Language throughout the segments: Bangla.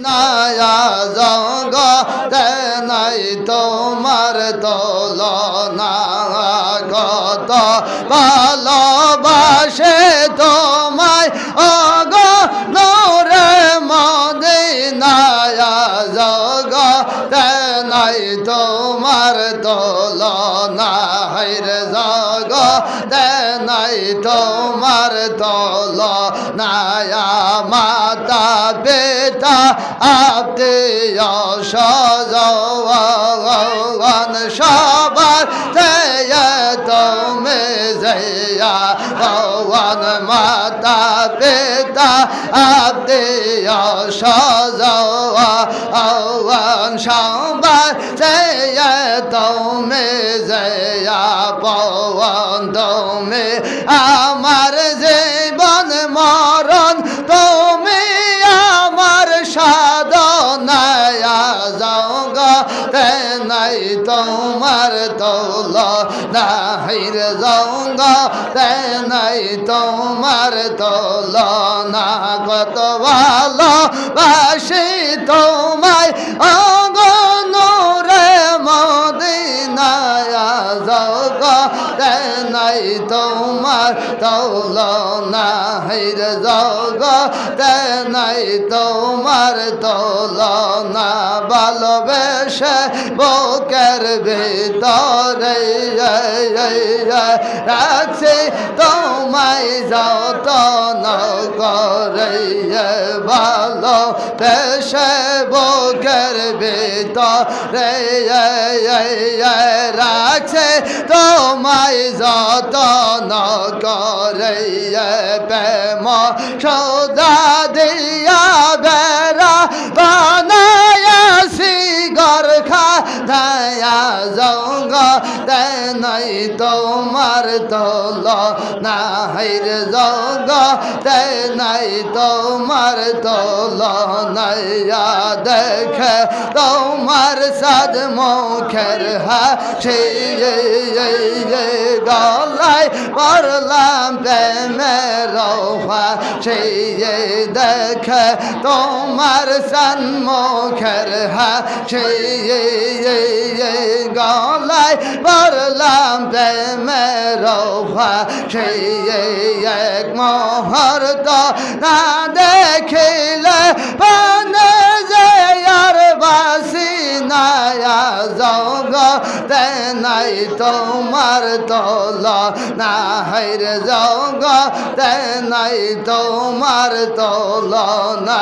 মদিনায়া জগতে নাই তোমার তুলনা কত ভালোবাসে তোমায় ওগো নূরে মদিনায়া জগতে নাই তোমার তুলনা হায়রে জগতে নাই তোমার তুলনা মাতা পিতা আত্মীয় স্বজন সবার থেকে তুমি জয়া ভগবান মাতা পিতা আত্মীয় স্বজন সবার থেকে তুমি জয়া পবন তুমি আমার জীবন মরণ তুমি আমার সাধনায় জগতে নাই তোমার তুলনা হায়রে জগতে নাই তোমার তুলনা কত ভালোবাসি তোমায় ওগো নূরে মদিনায়া জগতে নাই তোমার তুলনা হায়রে জগতে নাই তোমার তুলনা ভালোবেসে বুকের ভিতরে রাখছি তোমায় যতন করে ভালোবেসে বুকের ভিতরে রাখছে তোমায় যতন করে প্রেম সৌদা দিয়া বেড়া বানায়াছি গরখা ধায়া জগতে নাই তোমার তুলনা হায়রে জগতে নাই তোমার তুলনা দেখে তোমার সাদ মুখের হাসি গলায় পড়লাম প্রেমের ফাঁসি দেখে তোমার সম্মুখের হাসি গলায় পড়লাম প্রেমের ফাঁসি এক মুহূর্ত না দেখিলে পানে যে আর বাসি নায়া জগতে নাই তোমার তুলনা হায়রে জগতে নাই তোমার তুলনা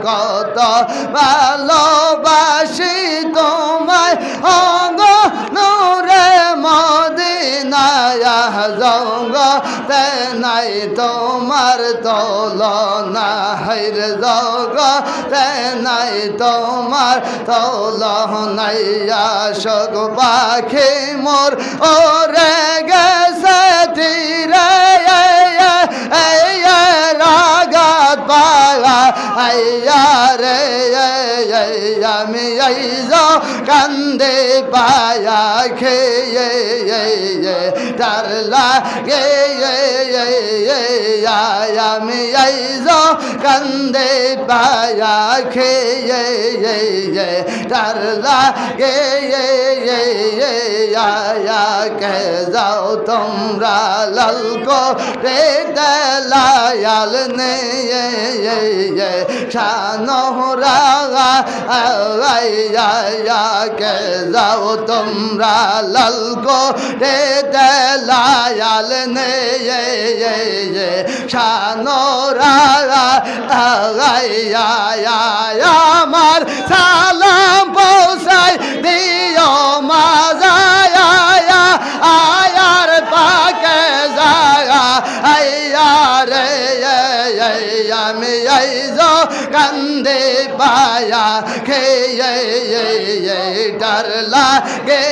কত ভালোবাসি তোমায় ওগো নূরে মদিনায়া জগতে নাই তোমার তুলনা হায়রে জগতে নাই তোমার তুলনা শোক পাখি মোর ওরে গেছে তীরে রাগাত পাওয়া আইয়া রে আমি কান্দে পায়া খেয়ে তার লাগে আমি কান্দে পায়া খেয়ে তার লাগে কে যাও তোমরা লালকো রে দলায়াল নে শানোরা কে যাও তোমরা লালকো রে দলায়াল নে শানোরা আমার সালাম পৌঁছাই দিও মাজায়া আয়ার পাকে যায় আইয়া রে আমি কান্দে পায়া খেয়ে ডর লাগে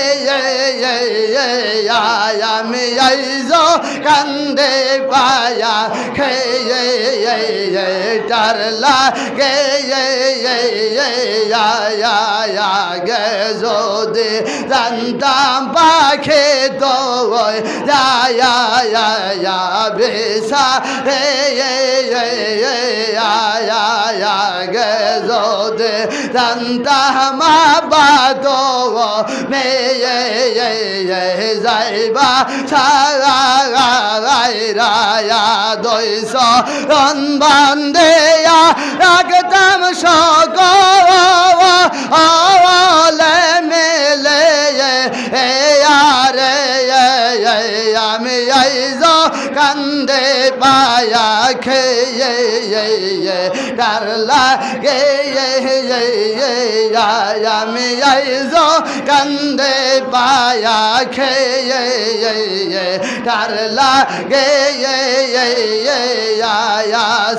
আমি কান্দে পায়া খেয়ে ডর লাগে গে যদি জানতাম পাখে তো বেসা রে আয়া গেছো দে জানতাম বাতো মেয়ে যাইবা রায়া দইস রন বান্দেয়া রাখতাম সকলে মেলে আরে আমি আইজ কান্দে পায়া খেয়ে ডার লাগে আমি আইজ কান্দে পায়া খেয়ে ডার লাগে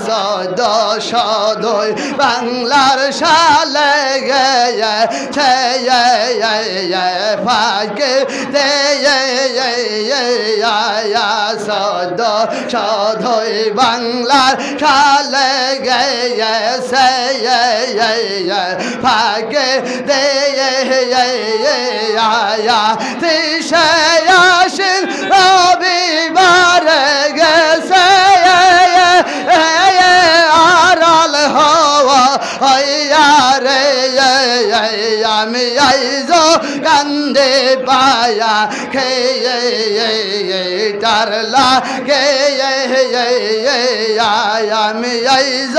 সদ সদয় বাংলার সালে গেছে ফাঁকে দে সদ সদয় বাংলার সালে গেছে ফাঁকে দে তিসে আসিন রবিবার গেছে আড়াল হওয়া রে আমি আইজ কান্দে পায়া খেয়ে তার লাগে আমি আইজ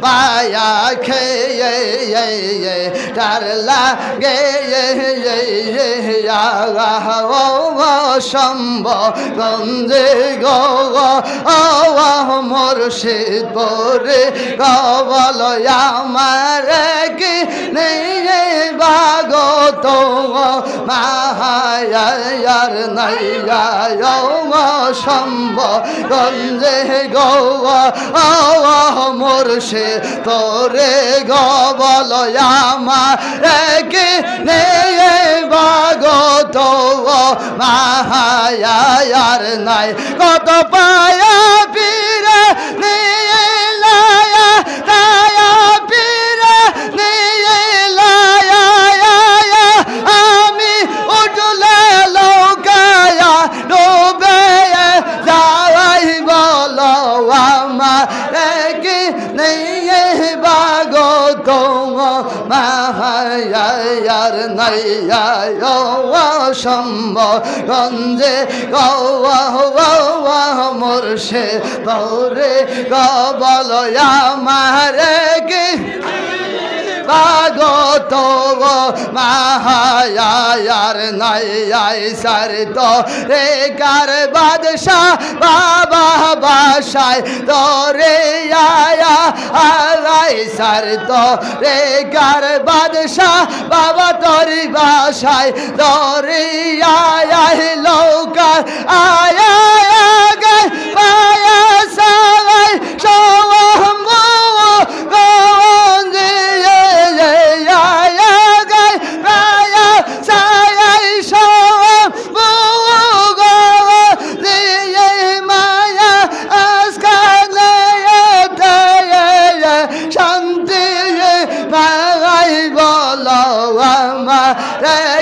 পায়া খেয়ে তার লাগে সম্ভ গঞ্জে মুর্শিদ পরে গবল আমার কি নেই বাগত মাহায়ার নাইয়া সম্ভ গঞ্জে মুর্শিদ পরে গবল আমার কি নেই বাগত মাহায়ার নাই কত পায়া পীরে নিয়ে লায়া তায়া পীরে নিয়ে লায়া আমি উঠলে লৌকায়া ডুবে যাওয়াই বলো আমার কি নেই বাগত মাহায়ার নাইয়া সম্ভ গঞ্জে মুর্শে পৌরে গবল মারে কি বাগত মাহায়ার নাইয়াই সার তো রে কার বাদশাহ বাবা বাসায় তো রে আয়া আলাই সার তো রে কার বাদশাহ বাবা তোরি বাসায় তো রে আয়া লৌকার আয়া গে পায়া সাই সওয়াম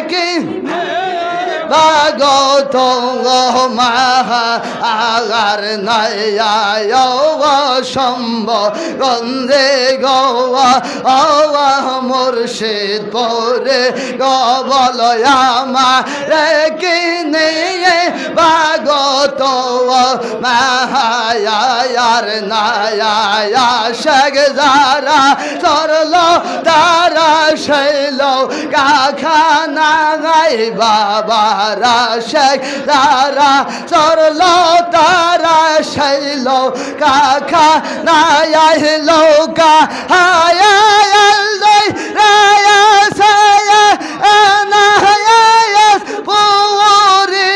গঞ্জে বাগত মাহায়ার নাইয়া সম্ভ গঞ্জে মুর্শিদ পরে গবল আমার কি নিয়ে বাগত মাহায়ার নাইয়া শেখ যারা চরল তারা শৈল কাখানা গাই বাবারা শেখ যারা চরল তারা শৈল কাখানা লৌকা হায়া রায়া সায়া আনায়াস পুরি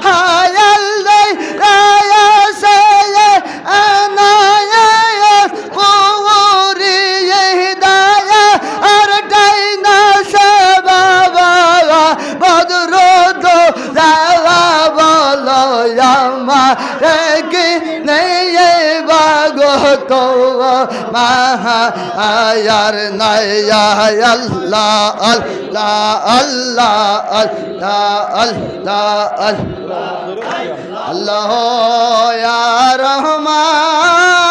হায়াল রায়া সায়া আনায়াস পুরি দায়া আর ডাইনা বাবা বদরুদ দাওয়া বলো আমার কি নেই বাগত মাহায়ার নাইয়া আল্লাহ আল্লাহ আল্লাহ আল্লাহ আল্লাহ আল্লাহ আল্লাহ ইয়া রহমান